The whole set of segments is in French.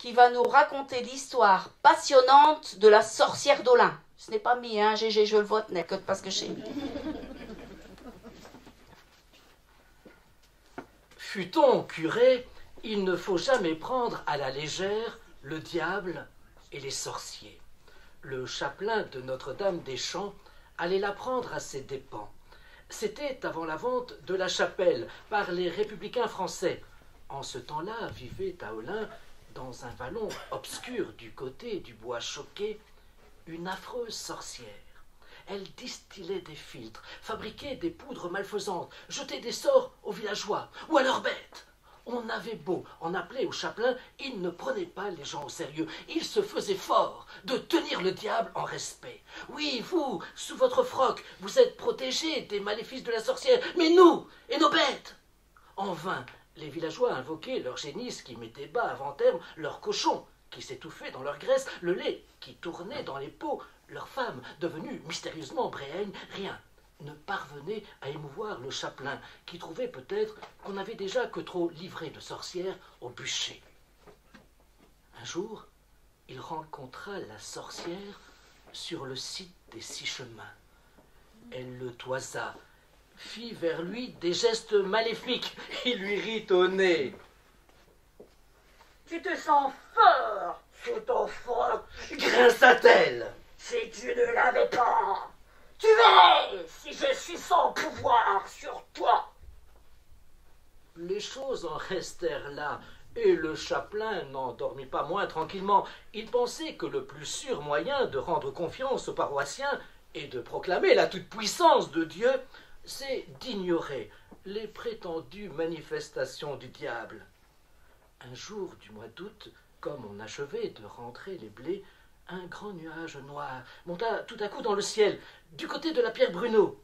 qui va nous raconter l'histoire passionnante de la sorcière d'Olin. Ce n'est pas mis, hein, GG, je le vote net, parce que j'ai mis. Fût-on curé, il ne faut jamais prendre à la légère le diable et les sorciers. Le chapelain de Notre-Dame-des-Champs allait l'apprendre à ses dépens. C'était avant la vente de la chapelle par les républicains français. En ce temps-là vivait à Olin, dans un vallon obscur du côté du bois choqué, une affreuse sorcière. Elle distillait des filtres, fabriquait des poudres malfaisantes, jetait des sorts aux villageois ou à leurs bêtes. On avait beau en appeler au chapelain, il ne prenait pas les gens au sérieux. Il se faisait fort de tenir le diable en respect. Oui, vous, sous votre froc, vous êtes protégés des maléfices de la sorcière, mais nous et nos bêtes. En vain, les villageois invoquaient leurs génisses qui mettaient bas avant terme leurs cochons, qui s'étouffaient dans leur graisse, le lait qui tournait dans les pots, leurs femmes devenues mystérieusement bréhaignes, rien ne parvenait à émouvoir le chapelain, qui trouvait peut-être qu'on n'avait déjà que trop livré de sorcières au bûcher. Un jour, il rencontra la sorcière sur le site des 6 chemins. Elle le toisa, fit vers lui des gestes maléfiques. Il lui rit au nez. « Tu te sens fort sous ton froc, grinça-t-elle. Si tu ne l'avais pas, tu verrais si je suis sans pouvoir sur toi. » Les choses en restèrent là, et le chapelain n'en dormit pas moins tranquillement. Il pensait que le plus sûr moyen de rendre confiance aux paroissiens et de proclamer la toute-puissance de Dieu, c'est d'ignorer les prétendues manifestations du diable. Un jour du mois d'août, comme on achevait de rentrer les blés, un grand nuage noir monta tout à coup dans le ciel, du côté de la pierre Bruneau.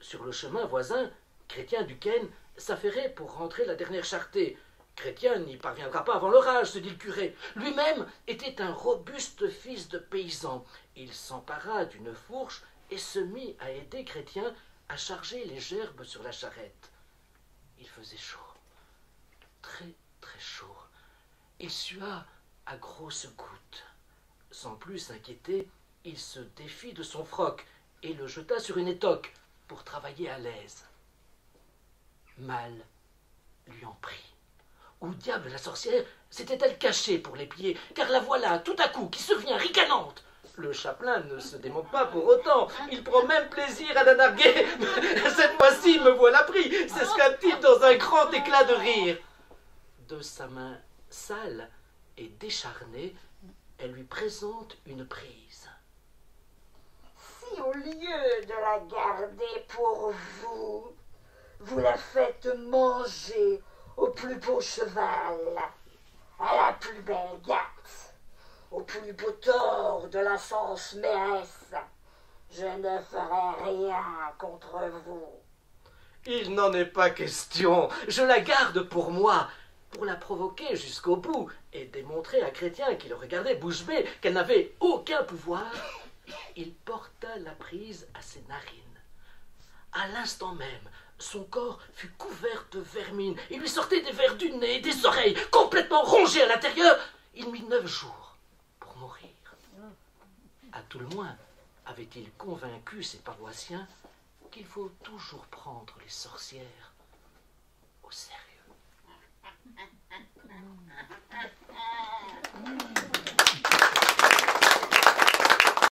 Sur le chemin voisin, Chrétien Duquesne s'affairait pour rentrer la dernière charretée. Chrétien n'y parviendra pas avant l'orage, se dit le curé. Lui-même était un robuste fils de paysan. Il s'empara d'une fourche et se mit à aider Chrétien à charger les gerbes sur la charrette. Il faisait chaud, très très chaud. Il sua à grosses gouttes. Sans plus s'inquiéter, il se défit de son froc et le jeta sur une étoque pour travailler à l'aise. Mal lui en prit. Où diable la sorcière s'était-elle cachée pour l'épier, car la voilà tout à coup qui survient ricanante. Le chapelain ne se démonte pas pour autant, il prend même plaisir à la narguer. Cette fois-ci, me voilà pris, s'esclave-t-il dans un grand éclat de rire. De sa main sale et décharnée, elle lui présente une prise. Si au lieu de la garder pour vous, vous la faites manger au plus beau cheval, à la plus belle gâte, au plus beau tort de la sens mairesse, je ne ferai rien contre vous. Il n'en est pas question, je la garde pour moi, pour la provoquer jusqu'au bout et démontrer à Chrétien qui le regardait bouche bée qu'elle n'avait aucun pouvoir. Il porta la prise à ses narines. À l'instant même, son corps fut couvert de vermine. Il lui sortait des vers du nez et des oreilles, complètement rongées à l'intérieur. Il mit 9 jours pour mourir. À tout le moins, avait-il convaincu ses paroissiens qu'il faut toujours prendre les sorcières au sérieux.